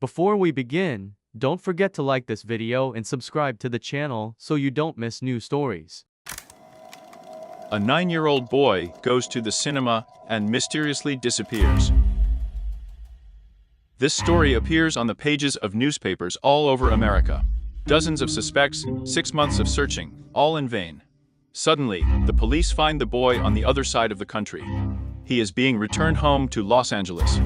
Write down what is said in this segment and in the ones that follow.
Before we begin, don't forget to like this video and subscribe to the channel so you don't miss new stories. A 9-year-old boy goes to the cinema and mysteriously disappears. This story appears on the pages of newspapers all over America. Dozens of suspects, 6 months of searching, all in vain. Suddenly, the police find the boy on the other side of the country. He is being returned home to Los Angeles.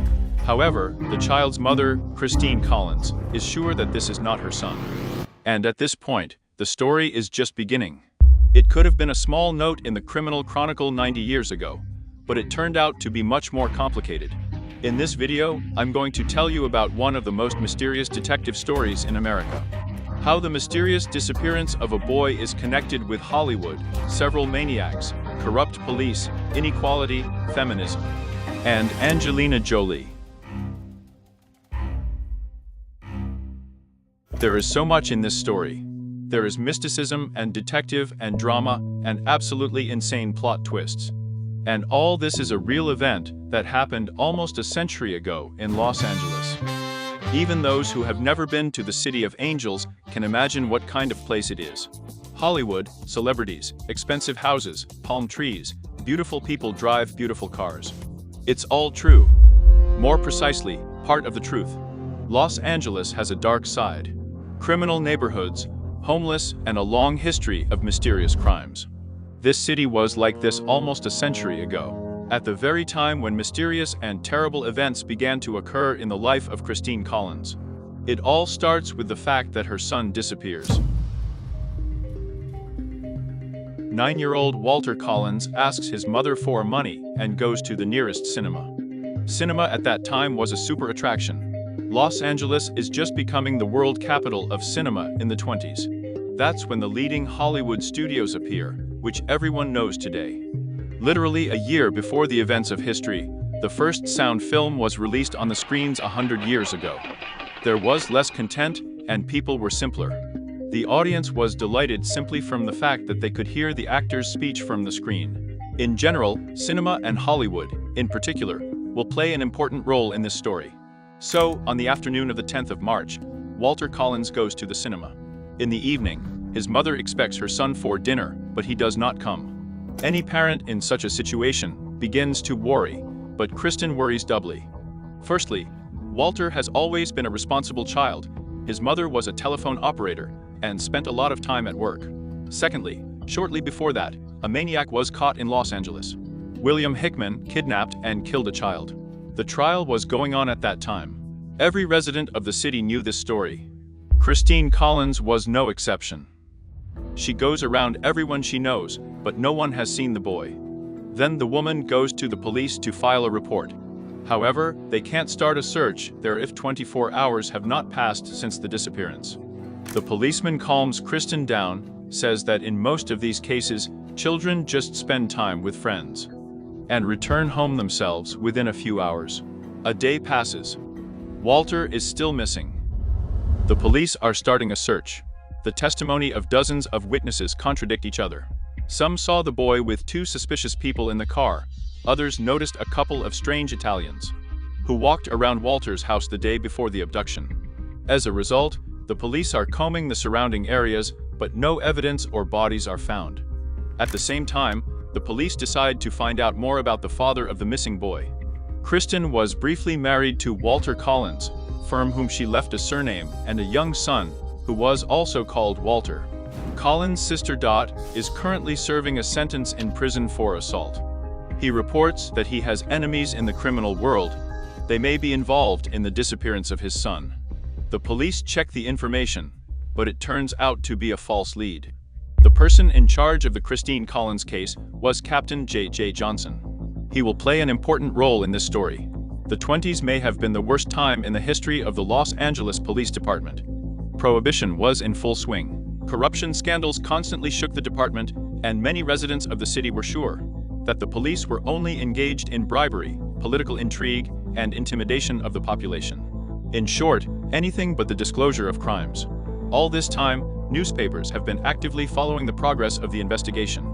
However, the child's mother, Christine Collins, is sure that this is not her son. And at this point, the story is just beginning. It could have been a small note in the Criminal Chronicle 90 years ago, but it turned out to be much more complicated. In this video, I'm going to tell you about one of the most mysterious detective stories in America. How the mysterious disappearance of a boy is connected with Hollywood, several maniacs, corrupt police, inequality, feminism, and Angelina Jolie. There is so much in this story. There is mysticism and detective and drama and absolutely insane plot twists. And all this is a real event that happened almost a century ago in Los Angeles. Even those who have never been to the City of Angels can imagine what kind of place it is. Hollywood, celebrities, expensive houses, palm trees, beautiful people drive beautiful cars. It's all true. More precisely, part of the truth. Los Angeles has a dark side. Criminal neighborhoods, homeless, and a long history of mysterious crimes. This city was like this almost a century ago, at the very time when mysterious and terrible events began to occur in the life of Christine Collins. It all starts with the fact that her son disappears. 9-year-old Walter Collins asks his mother for money and goes to the nearest cinema. Cinema at that time was a super attraction. Los Angeles is just becoming the world capital of cinema in the 20s. That's when the leading Hollywood studios appear, which everyone knows today. Literally a year before the events of history, the first sound film was released on the screens 100 years ago. There was less content, and people were simpler. The audience was delighted simply from the fact that they could hear the actor's speech from the screen. In general, cinema and Hollywood, in particular, will play an important role in this story. So, on the afternoon of the 10th of March, Walter Collins goes to the cinema. In the evening, his mother expects her son for dinner, but he does not come. Any parent in such a situation begins to worry, but Kristen worries doubly. Firstly, Walter has always been a responsible child. His mother was a telephone operator and spent a lot of time at work. Secondly, shortly before that, a maniac was caught in Los Angeles. William Hickman kidnapped and killed a child. The trial was going on at that time. Every resident of the city knew this story. Christine Collins was no exception. She goes around everyone she knows, but no one has seen the boy. Then the woman goes to the police to file a report. However, they can't start a search there if 24 hours have not passed since the disappearance. The policeman calms Kristen down, says that in most of these cases, children just spend time with friends and return home themselves within a few hours. A day passes. Walter is still missing. The police are starting a search. The testimony of dozens of witnesses contradict each other. Some saw the boy with 2 suspicious people in the car. Others noticed a couple of strange Italians who walked around Walter's house the day before the abduction. As a result, the police are combing the surrounding areas, but no evidence or bodies are found. At the same time, the police decide to find out more about the father of the missing boy. Kristen was briefly married to Walter Collins, from whom she left a surname and a young son, who was also called Walter. Collins' sister Dot is currently serving a sentence in prison for assault. He reports that he has enemies in the criminal world. They may be involved in the disappearance of his son. The police check the information, but it turns out to be a false lead. The person in charge of the Christine Collins case was Captain J.J. Johnson. He will play an important role in this story. The 20s may have been the worst time in the history of the Los Angeles Police Department. Prohibition was in full swing. Corruption scandals constantly shook the department, and many residents of the city were sure that the police were only engaged in bribery, political intrigue, and intimidation of the population. In short, anything but the disclosure of crimes. All this time, newspapers have been actively following the progress of the investigation.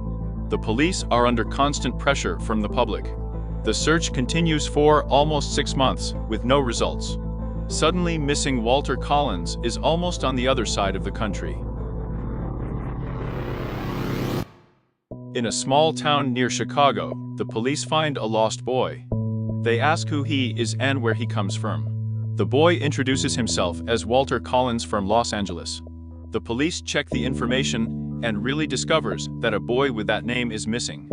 The police are under constant pressure from the public. The search continues for almost 6 months, with no results. Suddenly missing Walter Collins is almost on the other side of the country. In a small town near Chicago, the police find a lost boy. They ask who he is and where he comes from. The boy introduces himself as Walter Collins from Los Angeles. The police check the information and really discovers that a boy with that name is missing.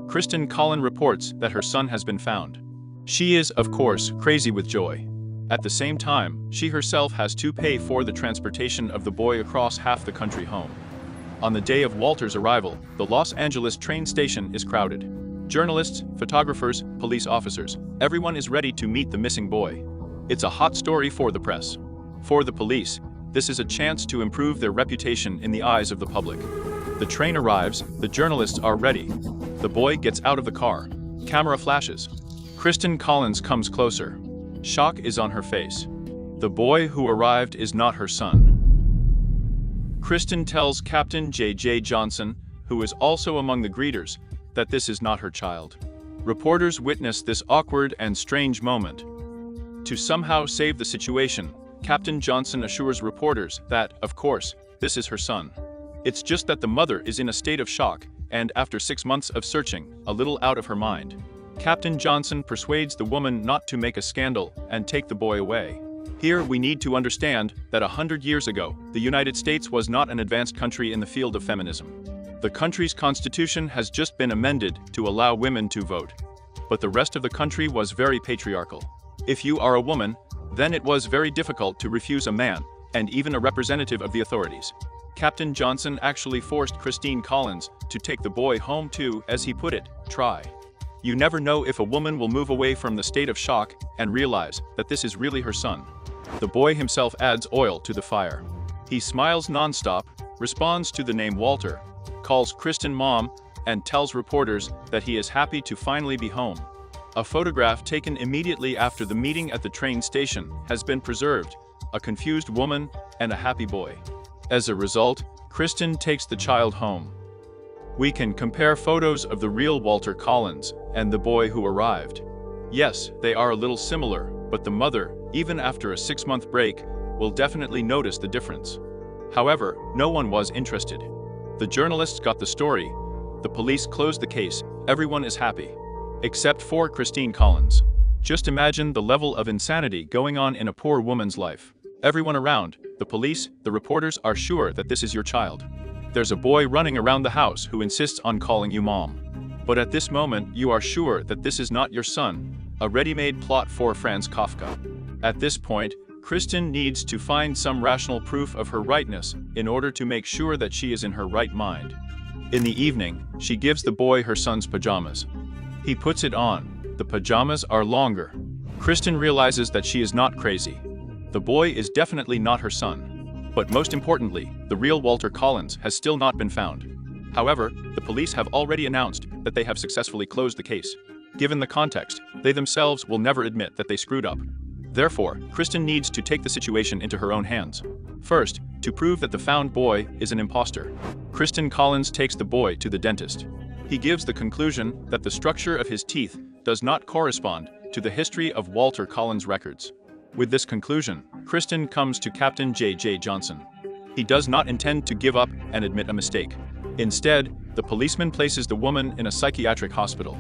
Kristen Collins reports that her son has been found. She is, of course, crazy with joy. At the same time, she herself has to pay for the transportation of the boy across half the country home. On the day of Walter's arrival, the Los Angeles train station is crowded. Journalists, photographers, police officers, everyone is ready to meet the missing boy. It's a hot story for the press. For the police, this is a chance to improve their reputation in the eyes of the public. The train arrives, the journalists are ready. The boy gets out of the car. Camera flashes. Kristen Collins comes closer. Shock is on her face. The boy who arrived is not her son. Kristen tells Captain J.J. Johnson, who is also among the greeters, that this is not her child. Reporters witness this awkward and strange moment. To somehow save the situation, Captain Johnson assures reporters that, of course, this is her son. It's just that the mother is in a state of shock and, after 6 months of searching, a little out of her mind. Captain Johnson persuades the woman not to make a scandal and take the boy away. Here we need to understand that 100 years ago, the United States was not an advanced country in the field of feminism. The country's constitution has just been amended to allow women to vote. But the rest of the country was very patriarchal. If you are a woman, then it was very difficult to refuse a man, and even a representative of the authorities. Captain Johnson actually forced Kristen Collins to take the boy home to, as he put it, try. You never know if a woman will move away from the state of shock and realize that this is really her son. The boy himself adds oil to the fire. He smiles nonstop, responds to the name Walter, calls Kristen mom, and tells reporters that he is happy to finally be home. A photograph taken immediately after the meeting at the train station has been preserved, a confused woman and a happy boy. As a result, Kristen takes the child home. We can compare photos of the real Walter Collins and the boy who arrived. Yes, they are a little similar, but the mother, even after a 6-month break, will definitely notice the difference. However, no one was interested. The journalists got the story, the police closed the case, everyone is happy. Except for Kristen Collins. Just imagine the level of insanity going on in a poor woman's life. Everyone around, the police, the reporters are sure that this is your child. There's a boy running around the house who insists on calling you mom. But at this moment, you are sure that this is not your son, a ready-made plot for Franz Kafka. At this point, Kristen needs to find some rational proof of her rightness in order to make sure that she is in her right mind. In the evening, she gives the boy her son's pajamas. He puts it on. The pajamas are longer. Kristen realizes that she is not crazy. The boy is definitely not her son. But most importantly, the real Walter Collins has still not been found. However, the police have already announced that they have successfully closed the case. Given the context, they themselves will never admit that they screwed up. Therefore, Kristen needs to take the situation into her own hands. First, to prove that the found boy is an imposter, Kristen Collins takes the boy to the dentist. He gives the conclusion that the structure of his teeth does not correspond to the history of Walter Collins' records. With this conclusion, Kristen comes to Captain J.J. Johnson. He does not intend to give up and admit a mistake. Instead, the policeman places the woman in a psychiatric hospital.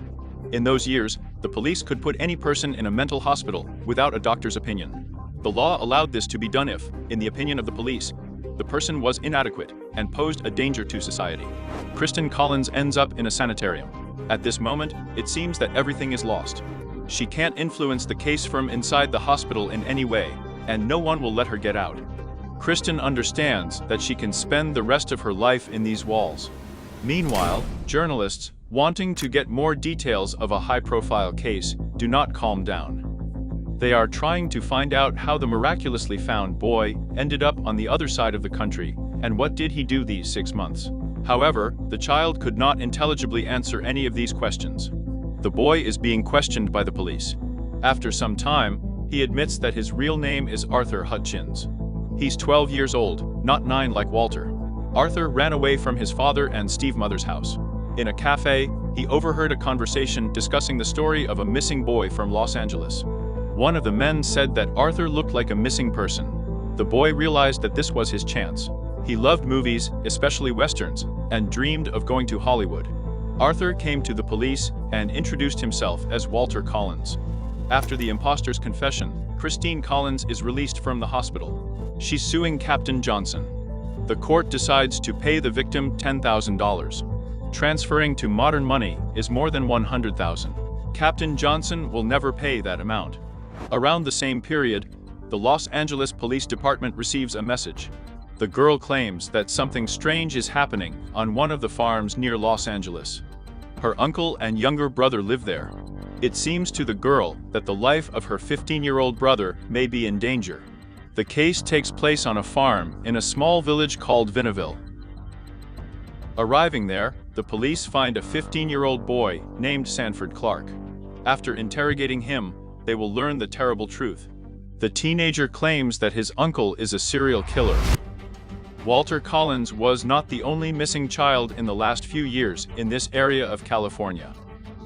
In those years, the police could put any person in a mental hospital without a doctor's opinion. The law allowed this to be done if, in the opinion of the police, the person was inadequate and posed a danger to society. Kristen Collins ends up in a sanitarium. At this moment, it seems that everything is lost. She can't influence the case from inside the hospital in any way, and no one will let her get out. Kristen understands that she can spend the rest of her life in these walls. Meanwhile, journalists, wanting to get more details of a high-profile case, do not calm down. They are trying to find out how the miraculously found boy ended up on the other side of the country, and what did he do these 6 months. However, the child could not intelligibly answer any of these questions. The boy is being questioned by the police. After some time, he admits that his real name is Arthur Hutchins. He's 12 years old, not 9 like Walter. Arthur ran away from his father and stepmother's house. In a cafe, he overheard a conversation discussing the story of a missing boy from Los Angeles. One of the men said that Arthur looked like a missing person. The boy realized that this was his chance. He loved movies, especially westerns, and dreamed of going to Hollywood. Arthur came to the police and introduced himself as Walter Collins. After the imposter's confession, Christine Collins is released from the hospital. She's suing Captain Johnson. The court decides to pay the victim $10,000. Transferring to modern money is more than $100,000. Captain Johnson will never pay that amount. Around the same period, the Los Angeles Police Department receives a message. The girl claims that something strange is happening on one of the farms near Los Angeles. Her uncle and younger brother live there. It seems to the girl that the life of her 15-year-old brother may be in danger. The case takes place on a farm in a small village called Vinaville. Arriving there, the police find a 15-year-old boy named Sanford Clark. After interrogating him, they will learn the terrible truth. The teenager claims that his uncle is a serial killer. Walter Collins was not the only missing child in the last few years in this area of California.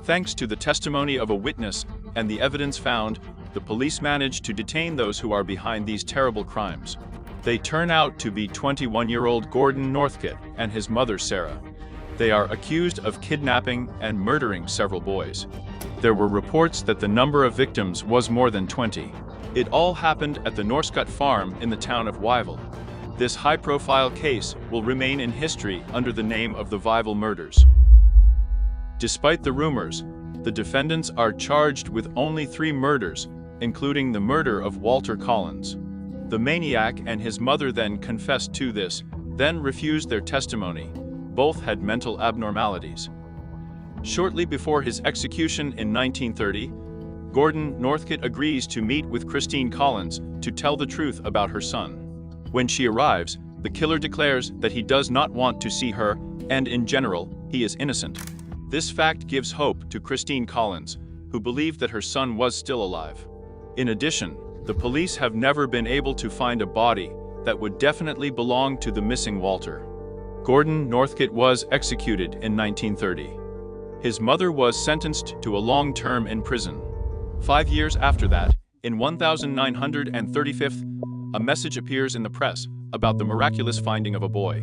Thanks to the testimony of a witness and the evidence found, the police managed to detain those who are behind these terrible crimes. They turn out to be 21-year-old Gordon Northcott and his mother Sarah. They are accused of kidnapping and murdering several boys. There were reports that the number of victims was more than 20. It all happened at the Northcott farm in the town of Wyville. This high-profile case will remain in history under the name of the Wyville murders. Despite the rumors, the defendants are charged with only 3 murders, including the murder of Walter Collins. The maniac and his mother then confessed to this, then refused their testimony. Both had mental abnormalities. Shortly before his execution in 1930, Gordon Northcott agrees to meet with Christine Collins to tell the truth about her son. When she arrives, the killer declares that he does not want to see her, and in general, he is innocent. This fact gives hope to Christine Collins, who believed that her son was still alive. In addition, the police have never been able to find a body that would definitely belong to the missing Walter. Gordon Northcott was executed in 1930. His mother was sentenced to a long term in prison. 5 years after that, in 1935, a message appears in the press about the miraculous finding of a boy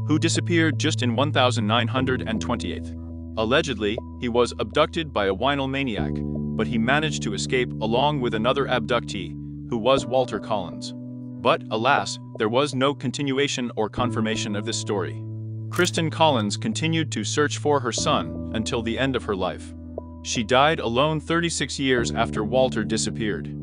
who disappeared just in 1928. Allegedly, he was abducted by a Wyville maniac, but he managed to escape along with another abductee, who was Walter Collins. But, alas, there was no continuation or confirmation of this story. Christine Collins continued to search for her son until the end of her life. She died alone 36 years after Walter disappeared.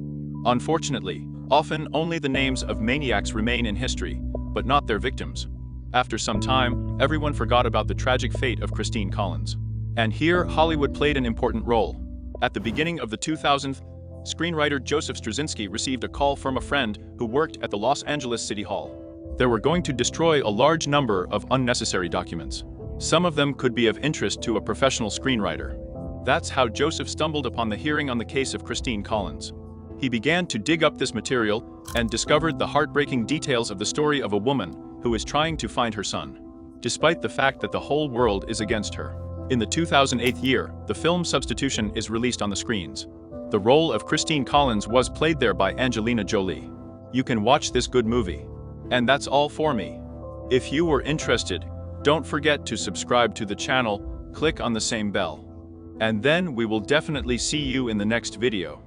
Unfortunately, often only the names of maniacs remain in history, but not their victims. After some time, everyone forgot about the tragic fate of Christine Collins. And here, Hollywood played an important role. At the beginning of the 2000s, screenwriter Joseph Straczynski received a call from a friend who worked at the Los Angeles City Hall. They were going to destroy a large number of unnecessary documents. Some of them could be of interest to a professional screenwriter. That's how Joseph stumbled upon the hearing on the case of Christine Collins. He began to dig up this material and discovered the heartbreaking details of the story of a woman who is trying to find her son, despite the fact that the whole world is against her. In the 2008 year, the film Substitution is released on the screens. The role of Christine Collins was played there by Angelina Jolie. You can watch this good movie. And that's all for me. If you were interested, don't forget to subscribe to the channel, click on the same bell. And then we will definitely see you in the next video.